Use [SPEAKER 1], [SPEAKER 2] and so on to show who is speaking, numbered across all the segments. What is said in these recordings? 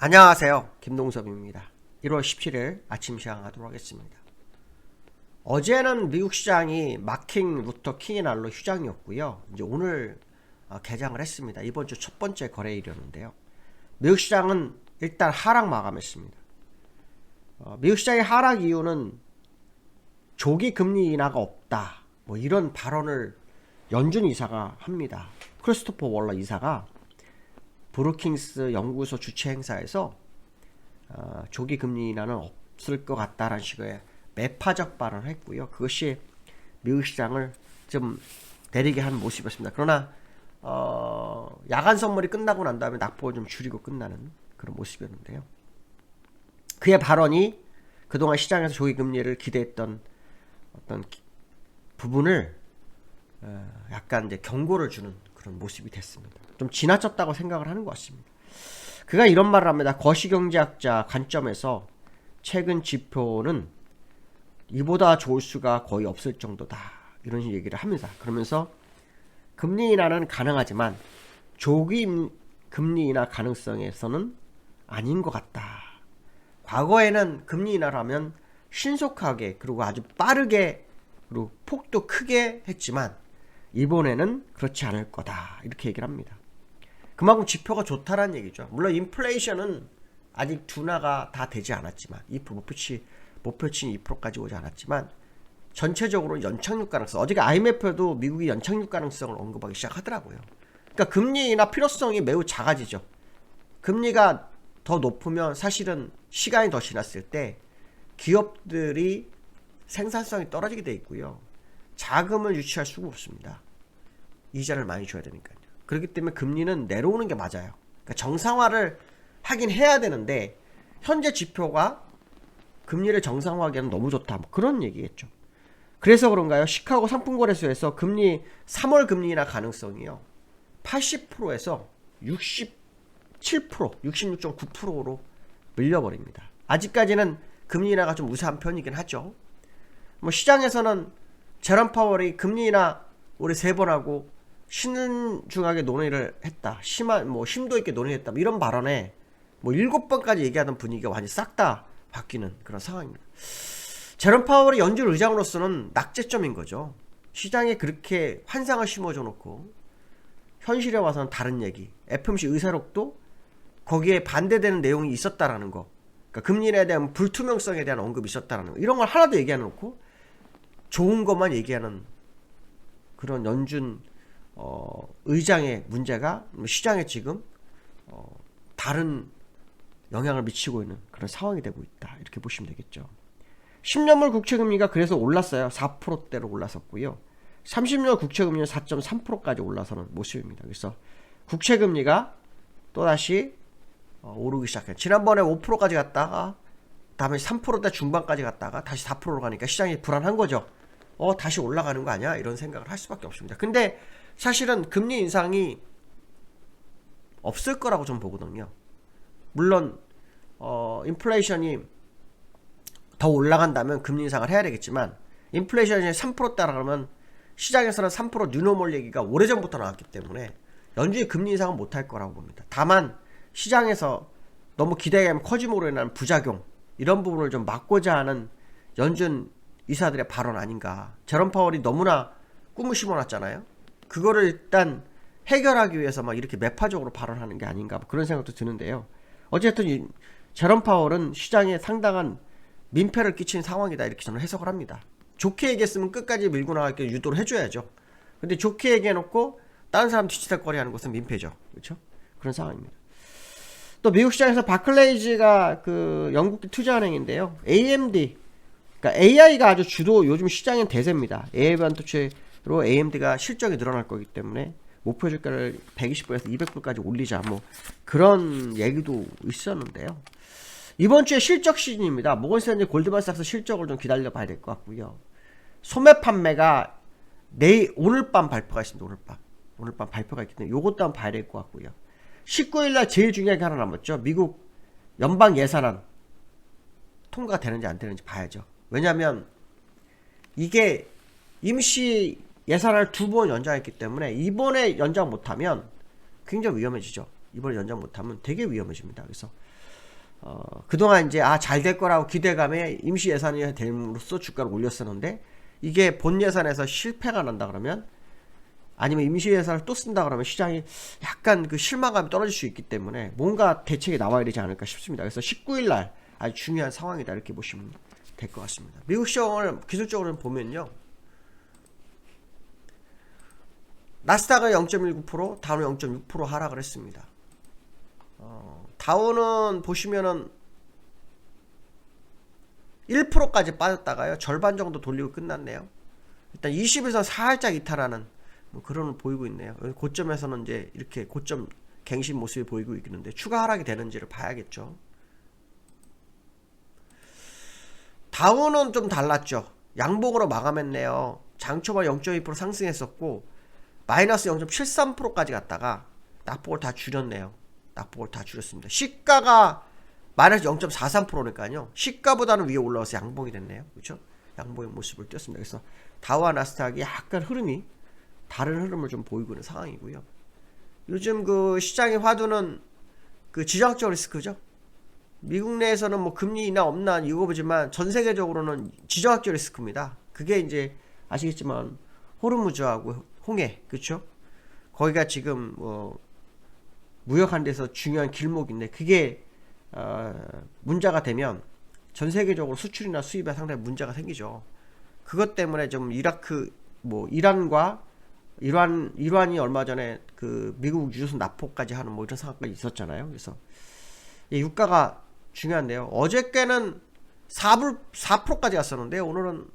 [SPEAKER 1] 안녕하세요. 김동섭입니다. 1월 17일 아침 시작하도록 하겠습니다. 어제는 미국 시장이 마틴 루터 킹의 날로 휴장이었고요. 이제 오늘 개장을 했습니다. 이번 주 첫 번째 거래일이었는데요. 미국 시장은 일단 하락 마감했습니다. 미국 시장의 하락 이유는 조기 금리 인하가 없다. 뭐 이런 발언을 연준 이사가 합니다. 크리스토퍼 월러 이사가 브루킹스 연구소 주최 행사에서 조기 금리 인하는 없을 것 같다라는 식의 매파적 발언을 했고요. 그것이 미국 시장을 좀 내리게 한 모습이었습니다. 그러나 야간 선물이 끝나고 난 다음에 낙폭을 좀 줄이고 끝나는 그런 모습이었는데요. 그의 발언이 그동안 시장에서 조기 금리를 기대했던 어떤 부분을 약간 이제 경고를 주는 그런 모습이 됐습니다. 좀 지나쳤다고 생각을 하는 것 같습니다. 그가 이런 말을 합니다. 거시경제학자 관점에서 최근 지표는 이보다 좋을 수가 거의 없을 정도다. 이런 얘기를 합니다. 그러면서 금리 인하는 가능하지만 조기 금리 인하 가능성에서는 아닌 것 같다. 과거에는 금리 인하를 하면 신속하게 그리고 아주 빠르게 그리고 폭도 크게 했지만 이번에는 그렇지 않을 거다. 이렇게 얘기를 합니다. 그만큼 지표가 좋다라는 얘기죠. 물론 인플레이션은 아직 둔화가 다 되지 않았지만 2% 목표치 2%까지 오지 않았지만 전체적으로 연착륙 가능성, 어저께 IMF에도 미국이 연착륙 가능성을 언급하기 시작하더라고요. 그러니까 금리 인하 필요성이 매우 작아지죠. 금리가 더 높으면 사실은 시간이 더 지났을 때 기업들이 생산성이 떨어지게 돼 있고요. 자금을 유치할 수가 없습니다. 이자를 많이 줘야 되니까요. 그렇기 때문에 금리는 내려오는 게 맞아요. 그러니까 정상화를 하긴 해야 되는데 현재 지표가 금리를 정상화하기에는 너무 좋다. 뭐 그런 얘기겠죠. 그래서 그런가요? 시카고 상품거래소에서 금리 3월 금리 인하 가능성이요. 80%에서 67%, 66.9%로 밀려버립니다. 아직까지는 금리 인하가 좀 우세한 편이긴 하죠. 뭐 시장에서는 제롬 파월이 금리 인하 올해 3번 하고 신중하게 논의를 했다. 심도 있게 논의했다. 이런 발언에 7번까지 얘기하던 분위기가 완전히 싹 다 바뀌는 그런 상황입니다. 제롬 파월이 연준 의장으로서는 낙제점인 거죠. 시장에 그렇게 환상을 심어줘 놓고 현실에 와서는 다른 얘기. FOMC 의사록도 거기에 반대되는 내용이 있었다라는 거. 그러니까 금리 인하에 대한 불투명성에 대한 언급이 있었다라는 거. 이런 걸 하나도 얘기 안 해놓고 좋은 것만 얘기하는 그런 연준 의장의 문제가 시장에 지금 다른 영향을 미치고 있는 그런 상황이 되고 있다. 이렇게 보시면 되겠죠. 10년물 국채금리가 그래서 올랐어요. 4%대로 올랐었고요. 30년 국채금리는 4.3%까지 올라서는 모습입니다. 그래서 국채금리가 또다시 오르기 시작해요. 지난번에 5%까지 갔다가 다음에 3%대 중반까지 갔다가 다시 4%로 가니까 시장이 불안한 거죠. 다시 올라가는 거 아니야? 이런 생각을 할 수밖에 없습니다. 근데 사실은 금리 인상이 없을 거라고 좀 보거든요. 물론 인플레이션이 더 올라간다면 금리 인상을 해야 되겠지만 인플레이션이 3%대라 그러면 시장에서는 3% 뉴노멀 얘기가 오래전부터 나왔기 때문에 연준이 금리 인상은 못할 거라고 봅니다. 다만 시장에서 너무 기대감이 커짐으로 인한 부작용 이런 부분을 좀 막고자 하는 연준 이사들의 발언 아닌가. 제롬 파월이 너무나 꿈을 심어놨잖아요. 그거를 일단 해결하기 위해서 막 이렇게 매파적으로 발언하는 게 아닌가 그런 생각도 드는데요. 어쨌든 제롬 파월은 시장에 상당한 민폐를 끼친 상황이다 이렇게 저는 해석을 합니다. 좋게 얘기했으면 끝까지 밀고 나가게 유도를 해줘야죠. 근데 좋게 얘기해놓고 다른 사람 뒤치다거리 하는 것은 민폐죠. 그렇죠? 그런 상황입니다. 또 미국 시장에서 바클레이즈가 그 영국 투자은행인데요. AMD 그러니까 AI가 아주 주도 요즘 시장엔 대세입니다. AI 반도체로 AMD가 실적이 늘어날 거기 때문에 목표 주가를 120불에서 200불까지 올리자 뭐 그런 얘기도 있었는데요. 이번 주에 실적 시즌입니다. 모건스탠리 골드만삭스 실적을 좀 기다려 봐야 될 것 같고요. 소매 판매가 오늘 밤 발표가 있습니다. 오늘 밤 발표가 있기 때문에 요것도 한번 봐야 될 것 같고요. 19일날 제일 중요한 게 하나 남았죠. 미국 연방 예산안 통과가 되는지 안 되는지 봐야죠. 왜냐하면 이게 임시 예산을 2번 연장했기 때문에 이번에 연장 못하면 굉장히 위험해지죠. 이번에 연장 못하면 되게 위험해집니다. 그래서 그동안 이제 잘 될 거라고 기대감에 임시 예산이 됨으로써 주가를 올렸었는데 이게 본 예산에서 실패가 난다 그러면 아니면 임시 예산을 또 쓴다 그러면 시장이 약간 그 실망감이 떨어질 수 있기 때문에 뭔가 대책이 나와야 되지 않을까 싶습니다. 그래서 19일 날 아주 중요한 상황이다 이렇게 보시면 될 것 같습니다. 미국 시장을 기술적으로 보면요. 나스닥은 0.19%, 다우는 0.6% 하락을 했습니다. 다우는 보시면은 1%까지 빠졌다가요. 절반 정도 돌리고 끝났네요. 일단 20에서 살짝 이탈하는 그런 보이고 있네요. 고점에서는 이제 이렇게 고점 갱신 모습이 보이고 있는데 추가 하락이 되는지를 봐야겠죠. 다우는 좀 달랐죠. 양봉으로 마감했네요. 장초반 0.2% 상승했었고 마이너스 0.73%까지 갔다가 낙폭을 다 줄였네요. 낙폭을 다 줄였습니다. 시가가 마이너스 0.43%니까요. 시가보다는 위에 올라와서 양봉이 됐네요. 그렇죠? 양봉의 모습을 띄었습니다. 그래서 다우와 나스닥이 약간 흐름이 다른 흐름을 좀 보이고 있는 상황이고요. 요즘 그 시장의 화두는 그 지정학적 리스크죠. 미국 내에서는 뭐 금리 인하 없나 이거 보지만 전 세계적으로는 지정학적 리스크입니다. 그게 이제 아시겠지만 호르무즈하고 홍해, 그렇죠? 거기가 지금 무역하는 데서 중요한 길목인데 그게 문제가 되면 전 세계적으로 수출이나 수입에 상당히 문제가 생기죠. 그것 때문에 좀 이란이 얼마 전에 그 미국 유조선 납포까지 하는 뭐 이런 상황까지 있었잖아요. 그래서 유가가 중요한데요. 어저께는 4%까지 갔었는데 오늘은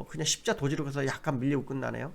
[SPEAKER 1] 그냥 십자 도지로 가서 약간 밀리고 끝나네요.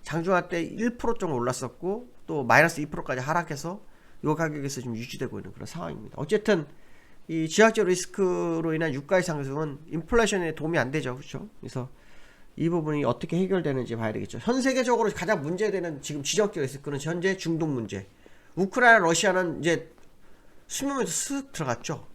[SPEAKER 1] 장중화 때 1% 정도 올랐었고 또 마이너스 2%까지 하락해서 이 가격에서 좀 유지되고 있는 그런 상황입니다. 어쨌든 이 지정학적 리스크로 인한 유가의 상승은 인플레이션에 도움이 안 되죠. 그렇죠? 그래서 이 부분이 어떻게 해결되는지 봐야 되겠죠. 전 세계적으로 가장 문제되는 지금 지정학적 리스크는 현재 중동 문제. 우크라이나 러시아는 이제 수면에서 쓱 들어갔죠.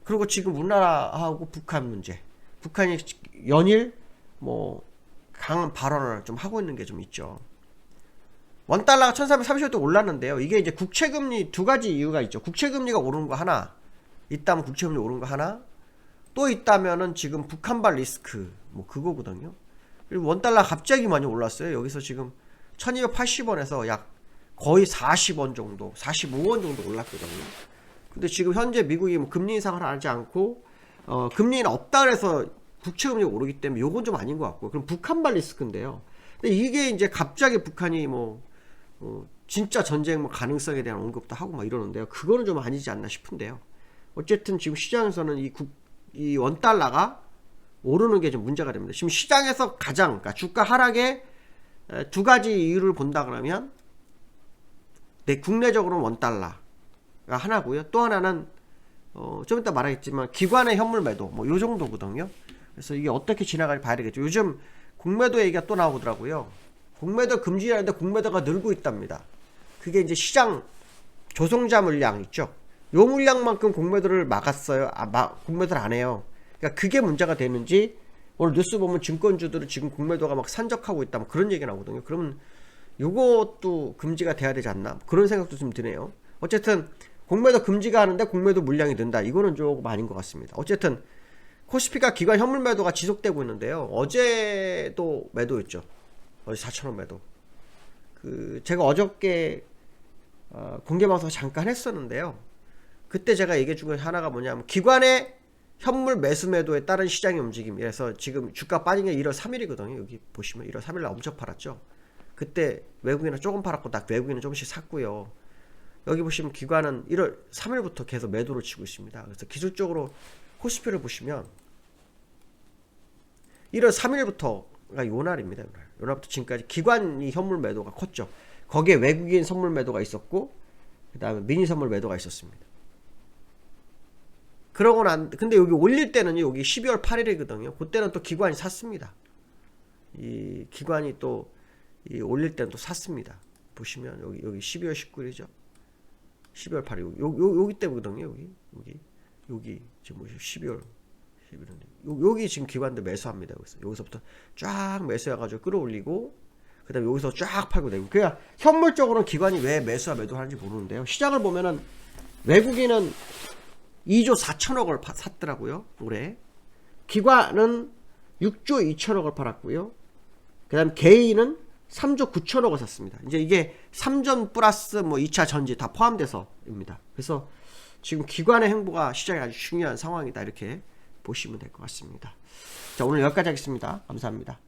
[SPEAKER 1] 그리고 지금 우리나라하고 북한 문제. 북한이 연일 강한 발언을 좀 하고 있는 게 좀 있죠. 원달러가 1330원 때 올랐는데요. 이게 이제 국채금리 두 가지 이유가 있죠. 국채금리가 오른 거 하나, 있다면 국채금리 오른 거 하나, 또 있다면은 지금 북한발 리스크, 그거거든요. 그리고 원달러 갑자기 많이 올랐어요. 여기서 지금 1280원에서 약 거의 40원 정도, 45원 정도 올랐거든요. 근데 지금 현재 미국이 금리 인상을 하지 않고, 금리는 없다 그래서 국채금리가 오르기 때문에 요건 좀 아닌 것 같고, 그럼 북한발 리스크인데요. 근데 이게 이제 갑자기 북한이 진짜 전쟁 가능성에 대한 언급도 하고 이러는데요. 그거는 좀 아니지 않나 싶은데요. 어쨌든 지금 시장에서는 이 원달러가 오르는 게 좀 문제가 됩니다. 지금 시장에서 그러니까 주가 하락의 두 가지 이유를 본다 그러면 국내적으로는 원달러가 하나고요. 또 하나는 좀 이따 말하겠지만 기관의 현물 매도 요 정도거든요. 그래서 이게 어떻게 지나갈지 봐야 되겠죠. 요즘 공매도 얘기가 또 나오더라고요. 공매도 금지라는데 공매도가 늘고 있답니다. 그게 이제 시장 조성자 물량 있죠. 요 물량만큼 공매도를 막았어요. 공매도를 안 해요. 그러니까 그게 문제가 되는지 오늘 뉴스 보면 증권주들은 지금 공매도가 산적하고 있다 그런 얘기 나오거든요. 그러면 요것도 금지가 돼야 되지 않나 그런 생각도 좀 드네요. 어쨌든 공매도 금지가 하는데 공매도 물량이 는다. 이거는 조금 아닌 것 같습니다. 어쨌든 코스피가 기관 현물 매도가 지속되고 있는데요. 어제도 매도였죠. 어제 4,000원 매도. 제가 어저께 공개방송 잠깐 했었는데요. 그때 제가 얘기해 준 것 하나가 뭐냐면 기관의 현물 매수 매도에 따른 시장의 움직임이라서 지금 주가 빠진 게 1월 3일이거든요. 여기 보시면 1월 3일날 엄청 팔았죠. 그때 외국인은 조금 팔았고 딱 외국인은 조금씩 샀고요. 여기 보시면 기관은 1월 3일부터 계속 매도를 치고 있습니다. 그래서 기술적으로 코스피를 보시면 1월 3일부터가 요 날입니다. 요 날부터 지금까지 기관이 현물 매도가 컸죠. 거기에 외국인 선물 매도가 있었고 그 다음에 미니 선물 매도가 있었습니다. 근데 여기 올릴 때는 여기 12월 8일이거든요. 그때는 또 기관이 샀습니다. 이 기관이 또 올릴 때는 또 샀습니다. 보시면 여기 12월 19일이죠. 12월 8일 여기 때거든요. 여기 지금 12월 11일인데 여기 지금 기관들 매수합니다. 여기서부터 쫙 매수해가지고 끌어올리고 그 다음에 여기서 쫙 팔고 내고 그냥 현물적으로는 기관이 왜 매수와 매도하는지 모르는데요. 시장을 보면은 외국인은 2조 4천억을 샀더라고요. 올해. 기관은 6조 2천억을 팔았고요. 그 다음 개인은 3조 9천억을 샀습니다. 이제 이게 3전 플러스 뭐 2차 전지 다 포함돼서입니다. 그래서 지금 기관의 행보가 시장에 아주 중요한 상황이다. 이렇게 보시면 될 것 같습니다. 자, 오늘 여기까지 하겠습니다. 감사합니다.